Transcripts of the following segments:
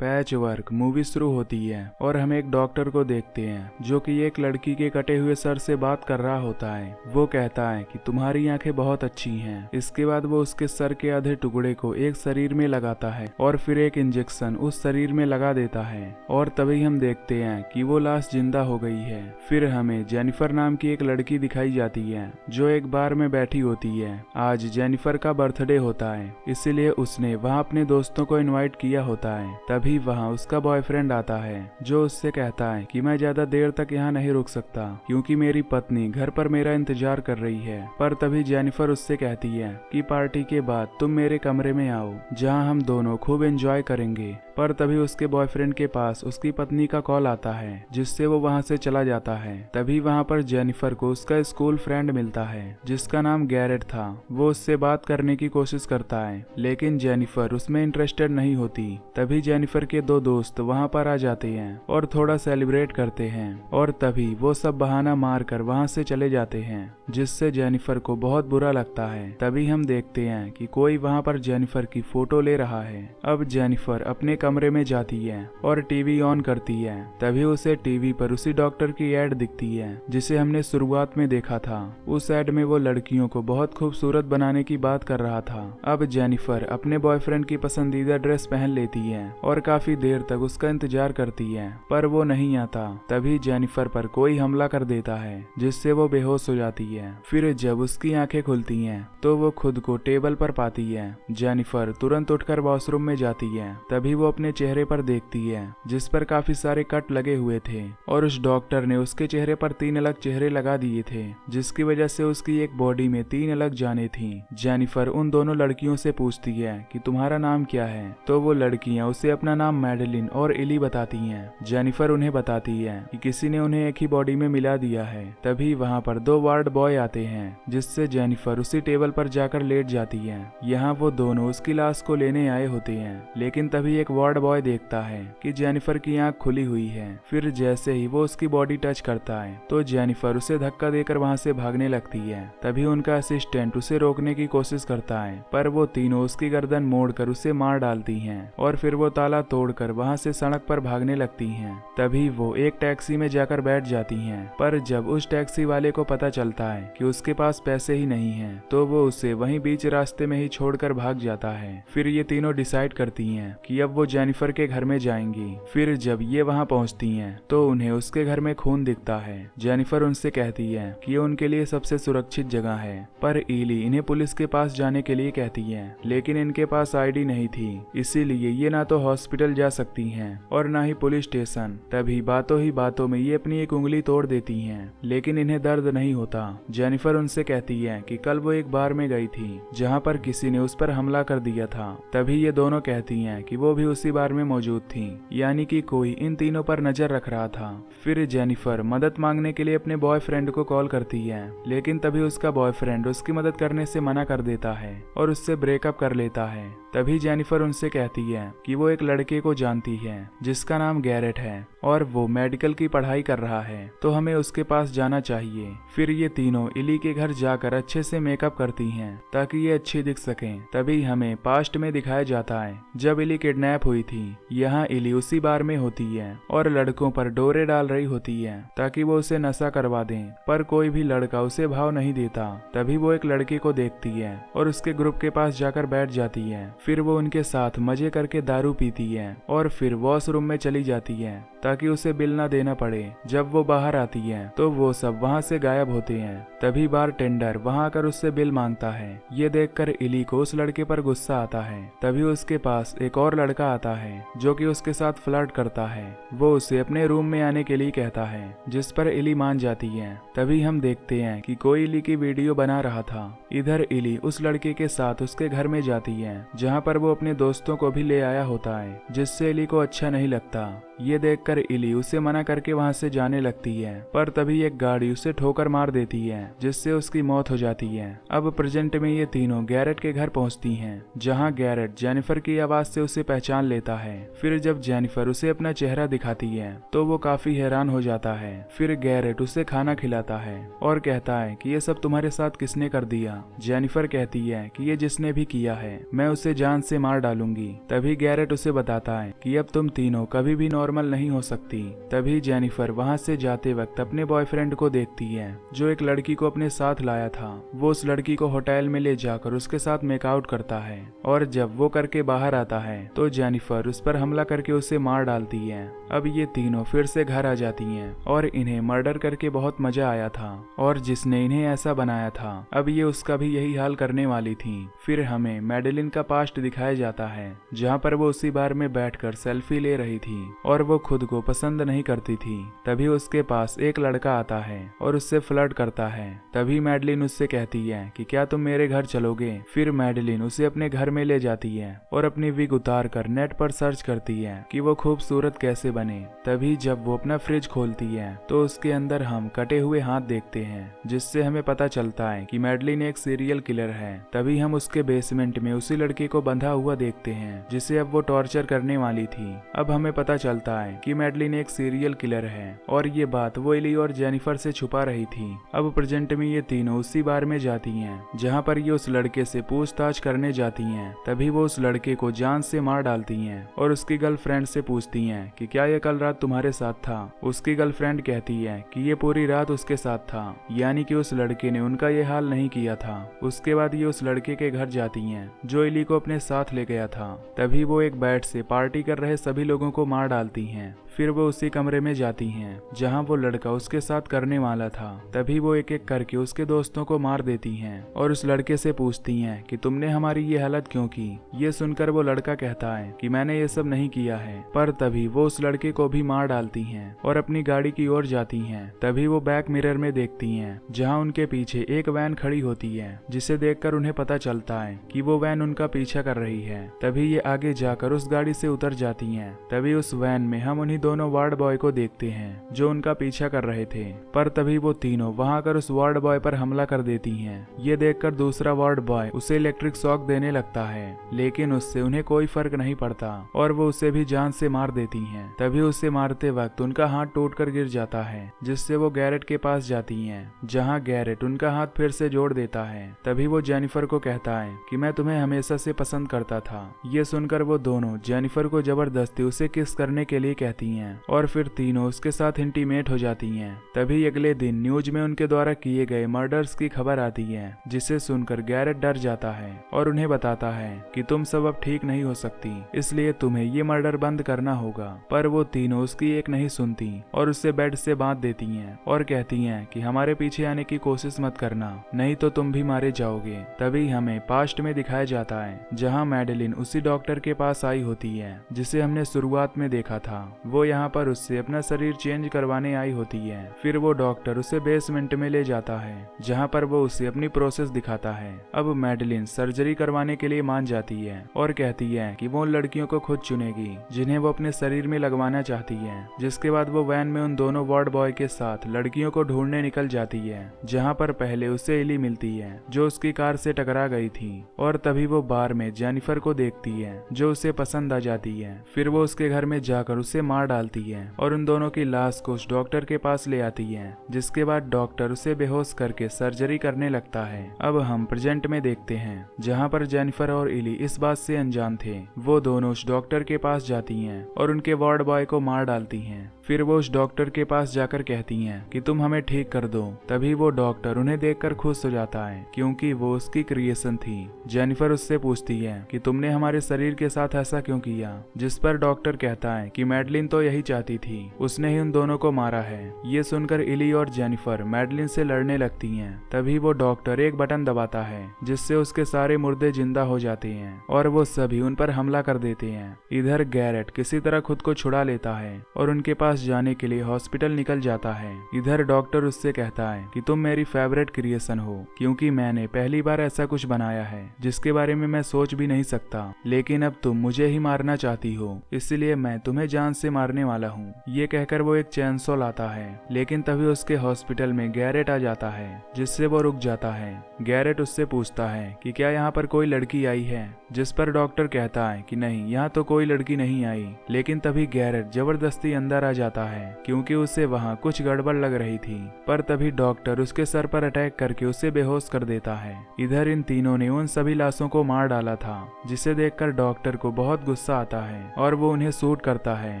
Patch work movie शुरू होती है और हम एक डॉक्टर को देखते हैं जो कि एक लड़की के कटे हुए सर से बात कर रहा होता है। वो कहता है कि तुम्हारी आंखें बहुत अच्छी हैं। इसके बाद वो उसके सर के आधे टुकड़े को एक शरीर में लगाता है और फिर एक इंजेक्शन उस शरीर में लगा देता है और तभी हम देखते हैं कि वो लाश जिंदा हो गई है। फिर हमें जेनिफर नाम की एक लड़की दिखाई जाती है जो एक बार में बैठी होती है। आज जेनिफर का बर्थडे होता है, इसीलिए उसने वहाँ अपने दोस्तों को इनवाइट किया होता है। तभी वहाँ उसका बॉयफ्रेंड आता है जो उससे कहता है कि मैं ज्यादा देर तक यहाँ नहीं रुक सकता क्योंकि मेरी पत्नी घर पर मेरा इंतजार कर रही है। पर तभी जेनिफर उससे कहती है कि पार्टी के बाद तुम मेरे कमरे में आओ जहाँ हम दोनों खूब एंजॉय करेंगे। पर तभी उसके बॉयफ्रेंड के पास उसकी पत्नी का कॉल आता है जिससे वो वहाँ से चला जाता है। तभी वहाँ पर जेनिफर को उसका स्कूल फ्रेंड मिलता है जिसका नाम गैरेट था। वो उससे बात करने की कोशिश करता है लेकिन जेनिफर उसमें इंटरेस्टेड नहीं होती। तभी जेनिफर के दो दोस्त वहाँ पर आ जाते हैं और थोड़ा सेलिब्रेट करते हैं और तभी वो सब बहाना मार कर वहाँ से चले जाते हैं जिससे जेनिफर को बहुत बुरा लगता है। तभी हम देखते हैं कि कोई वहाँ पर जेनिफर की फोटो ले रहा है। अब जेनिफर अपने कमरे में जाती है और टीवी ऑन करती है। तभी उसे टीवी पर उसी डॉक्टर की एड दिखती है जिसे हमने शुरुआत में देखा था। उस एड में वो लड़कियों को बहुत खूबसूरत बनाने की बात कर रहा था। अब जेनिफर अपने बॉयफ्रेंड की पसंदीदा ड्रेस पहन लेती है और काफी देर तक उसका इंतजार करती है पर वो नहीं आता। तभी जेनिफर पर कोई हमला कर देता है जिससे वो बेहोश हो जाती है। फिर जब उसकी आंखें खुलती हैं तो वो खुद को टेबल पर पाती है। जेनिफर तुरंत उठकर वॉशरूम में जाती है। तभी वो अपने चेहरे पर देखती है जिस पर काफी सारे कट लगे हुए थे और उस डॉक्टर ने उसके चेहरे पर 3 अलग चेहरे लगा दिए थे जिसकी वजह से उसकी एक बॉडी में 3 अलग जानें थी। जेनिफर उन दोनों लड़कियों से पूछती है कि तुम्हारा नाम क्या है, तो वो लड़कियां उसे अपना नाम मैडेलिन और इली बताती हैं। जेनिफर उन्हें बताती है कि किसी ने उन्हें एक ही बॉडी में मिला दिया है। तभी वहाँ पर 2 वार्ड बॉय आते हैं जिससे जेनिफर उसी टेबल पर जाकर लेट जाती है। यहाँ वो दोनों उसकी लाश को लेने आए होते हैं लेकिन तभी एक वार्ड बॉय देखता है कि जेनिफर की आंख खुली हुई है। फिर जैसे ही वो उसकी बॉडी टच करता है तो जेनिफर उसे धक्का देकर वहाँ से भागने लगती है। तभी उनका असिस्टेंट उसे रोकने की कोशिश करता है पर वो तीनों उसकी गर्दन मोड़कर उसे मार डालती हैं और फिर वो ताला तोड़कर वहाँ से सड़क पर भागने लगती हैं। तभी वो एक टैक्सी में जाकर बैठ जाती हैं पर जब उस टैक्सी वाले को पता चलता है कि उसके पास पैसे ही नहीं हैं तो वो उसे वहीं बीच रास्ते में ही छोड़कर भाग जाता है। फिर ये तीनों डिसाइड करती हैं कि अब वो जेनिफर के घर में जाएंगी। फिर जब ये वहाँ पहुँचती हैं तो उन्हें उसके घर में खून दिखता है। जेनिफर उनसे कहती है कि ये उनके लिए सबसे सुरक्षित जगह है पर इली इन्हें पुलिस के पास जाने के लिए कहती है लेकिन इनके पास आईडी नहीं थी इसीलिए ये ना तो हॉस्पिटल जा सकती हैं और ना ही पुलिस स्टेशन। तभी बातों ही बातों में ये अपनी एक उंगली तोड़ देती हैं लेकिन इन्हें दर्द नहीं होता। जेनिफर उनसे कहती है कि कल वो एक बार में गई थी जहाँ पर किसी ने उस पर हमला कर दिया था। तभी ये दोनों कहती हैं कि वो भी उसी बार में मौजूद थी यानी कि कोई इन तीनों पर नजर रख रहा था। फिर जेनिफर मदद मांगने के लिए अपने बॉयफ्रेंड को कॉल करती है लेकिन तभी उसका बॉयफ्रेंड उसकी मदद करने से मना कर देता है और उससे ब्रेकअप कर लेता है। तभी जेनिफर उनसे कहती है कि वो एक लड़के को जानती है जिसका नाम गैरेट है और वो मेडिकल की पढ़ाई कर रहा है तो हमें उसके पास जाना चाहिए। फिर ये तीनों इली के घर जाकर अच्छे से मेकअप करती हैं ताकि ये अच्छी दिख सकें। तभी हमें पास्ट में दिखाया जाता है जब इली किडनैप हुई थी। यहाँ इली उसी बार में होती है और लड़कों पर डोरे डाल रही होती है ताकि वो उसे नशा करवा दें पर कोई भी लड़का उसे भाव नहीं देता। तभी वो एक लड़के को देखती है और उसके ग्रुप के पास जाकर बैठ जाती है। फिर वो उनके साथ मजे करके दारू पीती है और फिर वॉशरूम में चली जाती है ताकि उसे बिल ना देना पड़े। जब वो बाहर आती है तो वो सब वहाँ से गायब होते हैं। तभी बारटेंडर वहाँ आकर उससे बिल मांगता है। ये देखकर इली को उस लड़के पर गुस्सा आता है। तभी उसके पास एक और लड़का आता है जो कि उसके साथ फ्लर्ट करता है। वो उसे अपने रूम में आने के लिए कहता है जिस पर इली मान जाती है। तभी हम देखते हैं कि कोई इली की वीडियो बना रहा था। इधर इली उस लड़के के साथ उसके घर में जाती है जहाँ पर वो अपने दोस्तों को भी ले आया होता है जिससे इली को अच्छा नहीं लगता। ये देखकर इली उसे मना करके वहाँ से जाने लगती है, पर तभी एक गाड़ी उसे ठोकर मार देती है जिससे उसकी मौत हो जाती है। अब प्रेजेंट में ये तीनों गैरेट के घर पहुँचती हैं, जहाँ गैरेट जेनिफर की आवाज से उसे पहचान लेता है। फिर जब जेनिफर उसे अपना चेहरा दिखाती है तो वो काफी हैरान हो जाता है। फिर गैरेट उसे खाना खिलाता है और कहता है कि ये सब तुम्हारे साथ किसने कर दिया। जेनिफर कहती है कि ये जिसने भी किया है मैं उसे जान से मार डालूंगी। तभी गैरेट उसे बताता है कि अब तुम तीनों कभी भी नॉर्मल नहीं हो सकती। तभी जेनिफर वहाँ से जाते वक्त अपने बॉयफ्रेंड को देखती है जो एक लड़की को अपने साथ लाया था। वो उस लड़की को होटल में ले जाकर उसके साथ मेकआउट करता है और जब वो करके बाहर आता है तो जेनिफर उस पर हमला करके उसे मार डालती है। अब ये तीनों फिर से घर आ जाती हैं और इन्हें मर्डर करके बहुत मजा आया था और जिसने इन्हें ऐसा बनाया था अब ये उसका भी यही हाल करने वाली थी। फिर हमें मैडेलिन का पास्ट दिखाया जाता है जहाँ पर वो उसी बार में बैठकर सेल्फी ले रही थी और वो खुद को पसंद नहीं करती थी। तभी उसके पास एक लड़का आता है और उससे फ्लर्ट करता है। तभी मैडेलिन उससे कहती है कि क्या तुम मेरे घर चलोगे। फिर मैडेलिन उसे अपने घर में ले जाती है और अपनी विग उतार कर नेट पर सर्च करती है कि वो खूबसूरत कैसे बने। तभी जब वो अपना फ्रिज खोलती है तो उसके अंदर हम कटे हुए हाथ देखते हैं जिससे हमें पता चलता है कि मैडेलिन एक सीरियल किलर है। तभी हम उसके बेसमेंट में उसी लड़की को बंधा हुआ देखते हैं जिसे अब वो टॉर्चर करने वाली थी। अब हमें पता चलता है कि मैडेलिन एक सीरियल किलर है और ये बात वो इली और जेनिफर से छुपा रही थी। अब प्रेजेंट में ये तीनों उसी बार में जाती हैं जहाँ पर ये उस लड़के से पूछताछ करने जाती हैं। तभी वो उस लड़के को जान से मार डालती हैं और उसकी गर्लफ्रेंड से पूछती हैं कि क्या ये कल रात तुम्हारे साथ था। उसकी गर्लफ्रेंड कहती है कि ये पूरी रात उसके साथ था, यानी कि उस लड़के ने उनका ये हाल नहीं किया था। उसके बाद ये उस लड़के के घर जाती हैं जो इली को अपने साथ ले गया था। तभी वो एक बेड से पार्टी कर रहे सभी लोगों को मार डालती हैं। फिर वो उसी कमरे में जाती हैं जहां वो लड़का उसके साथ करने वाला था। तभी वो एक एक करके उसके दोस्तों को मार देती हैं और उस लड़के से पूछती हैं कि तुमने हमारी ये हालत क्यों की। ये सुनकर वो लड़का कहता है कि मैंने ये सब नहीं किया है। पर तभी वो उस लड़के को भी मार डालती हैं और अपनी गाड़ी की ओर जाती हैं। तभी वो बैक मिरर में देखती हैं जहाँ उनके पीछे एक वैन खड़ी होती है जिसे देखकर उन्हें पता चलता है कि वो वैन उनका पीछा कर रही है। तभी ये आगे जाकर उस गाड़ी से उतर जाती हैं। तभी उस वैन में हम उन्हीं दोनों वार्ड बॉय को देखते हैं जो उनका पीछा कर रहे थे। पर तभी वो तीनों वहां आकर उस वार्ड बॉय पर हमला कर देती हैं। ये देखकर दूसरा वार्ड बॉय उसे इलेक्ट्रिक शॉक देने लगता है, लेकिन उससे उन्हें कोई फर्क नहीं पड़ता और वो उसे भी जान से मार देती हैं। तभी उसे मारते वक्त उनका हाथ टूटकर गिर जाता है जिससे वो गैरेट के पास जाती हैं जहां गैरेट उनका हाथ फिर से जोड़ देता है। तभी वो जेनिफर को कहता है कि मैं तुम्हें हमेशा से पसंद करता था। ये सुनकर वो दोनों जेनिफर को जबरदस्ती उसे किस करने के लिए कहती हैं और फिर तीनों उसके साथ इंटीमेट हो जाती हैं। तभी अगले दिन न्यूज में उनके द्वारा किए गए मर्डर्स की खबर आती है जिसे सुनकर गैरेट डर जाता है और उन्हें बताता है कि तुम सब अब ठीक नहीं हो सकती, इसलिए तुम्हें ये मर्डर बंद करना होगा। पर वो तीनों उसकी एक नहीं सुनती और उससे बेड से बांध देती हैं और कहती हैं कि हमारे पीछे आने की कोशिश मत करना, नहीं तो तुम भी मारे जाओगे। तभी हमें पास्ट में दिखाया जाता है जहाँ मैडेलिन उसी डॉक्टर के पास आई होती है जिसे हमने शुरुआत में देखा था। वो यहाँ पर उससे अपना शरीर चेंज करवाने आई होती है। फिर वो डॉक्टर उसे बेसमेंट में ले जाता है जहाँ पर वो उसे अपनी प्रोसेस दिखाता है। अब मैडेलिन सर्जरी करवाने के लिए मान जाती है और कहती है कि वो उन लड़कियों को खुद चुनेगी जिन्हें वो अपने शरीर में लगवाना चाहती है। जिसके बाद वो वैन में उन दोनों वार्ड बॉय के साथ लड़कियों को ढूंढने निकल जाती है जहाँ पर पहले उसे इली मिलती है जो उसकी कार से टकरा गई थी। और तभी वो बार में जेनिफर को देखती है जो उसे पसंद आ जाती है। फिर वो उसके घर में जाकर उसे मार डालती है और उन दोनों की लाश को उस डॉक्टर के पास ले आती है। जिसके बाद डॉक्टर उसे बेहोश करके सर्जरी करने लगता है। अब हम प्रेजेंट में देखते हैं जहाँ पर जेनिफर और इली इस बात से अनजान थे। वो दोनों उस डॉक्टर के पास जाती हैं और उनके वार्ड बॉय को मार डालती हैं। फिर वो उस डॉक्टर के पास जाकर कहती हैं कि तुम हमें ठीक कर दो। तभी वो डॉक्टर उन्हें देखकर खुश हो जाता है क्योंकि वो उसकी क्रिएशन थी। जेनिफर उससे पूछती है कि तुमने हमारे शरीर के साथ ऐसा क्यों किया, जिस पर डॉक्टर कहता है कि मैडेलिन तो यही चाहती थी, उसने ही उन दोनों को मारा है। ये सुनकर इली और जेनिफर मैडेलिन से लड़ने लगती हैं। तभी वो डॉक्टर एक बटन दबाता है जिससे उसके सारे मुर्दे जिंदा हो जाते हैं और वो सभी उन पर हमला कर देते हैं। इधर गैरेट किसी तरह खुद को छुड़ा लेता है और उनके पास पास जाने के लिए हॉस्पिटल निकल जाता है। इधर डॉक्टर उससे कहता है कि तुम मेरी फेवरेट क्रिएशन हो, क्योंकि मैंने पहली बार ऐसा कुछ बनाया है जिसके बारे में मैं सोच भी नहीं सकता, लेकिन अब तुम मुझे ही मारना चाहती हो, इसलिए मैं तुम्हें जान से मारने वाला हूँ। ये कहकर वो एक चेनसॉ लाता है, लेकिन तभी उसके हॉस्पिटल में गैरेट आ जाता है, जिससे वो रुक जाता है। गैरेट उससे पूछता है कि क्या यहाँ पर कोई लड़की आई है, जिस पर डॉक्टर कहता है कि नहीं, यहाँ तो कोई लड़की नहीं आई। लेकिन तभी गैरेट जबरदस्ती अंदर आ जाता है, क्योंकि उसे वहाँ कुछ गड़बड़ लग रही थी। पर तभी डॉक्टर उसके सर पर अटैक करके उसे बेहोश कर देता है। इधर इन तीनों ने उन सभी लाशों को मार डाला था, जिसे देखकर डॉक्टर को बहुत गुस्सा आता है और वो उन्हें शूट करता है।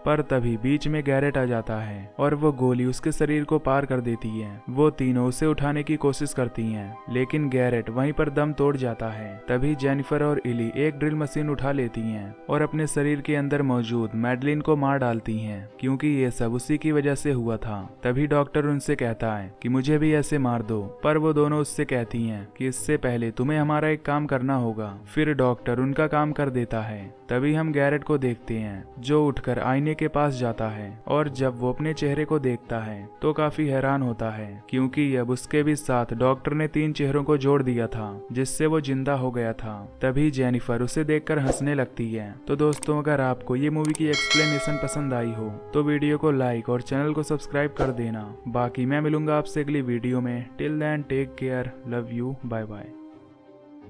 पर तभी बीच में गैरेट आ जाता है और वो गोली उसके शरीर को पार कर देती है। वो तीनों उसे उठाने की कोशिश करती हैं, लेकिन गैरेट वहीं पर दम तोड़ जाता है। तभी जेनिफर और इली एक ड्रिल मशीन उठा लेती हैं और अपने शरीर के अंदर मौजूद मैडलिन को मार डालती हैं, क्योंकि ये सब उसी की वजह से हुआ था। तभी डॉक्टर उनसे कहता है कि मुझे भी ऐसे मार दो, पर वो दोनों उससे कहती हैं कि इससे पहले तुम्हें हमारा एक काम करना होगा। फिर डॉक्टर उनका काम कर देता है। तभी हम गैरेट को देखते हैं, जो उठकर आईने के पास जाता है, और जब वो अपने चेहरे को देखता है तो काफी हैरान होता है, क्योंकि अब उसके भी साथ डॉक्टर ने 3 चेहरों को जोड़ दिया था, जिससे वो जिंदा हो गया था। तभी जेनिफर उसे देखकर हंसने लगती है। तो दोस्तों, अगर आपको ये मूवी की एक्सप्लेनेशन पसंद आई हो तो वीडियो को लाइक और चैनल को सब्सक्राइब कर देना। बाकी मैं मिलूंगा आपसे अगली वीडियो में। Till then take care, love you, bye bye.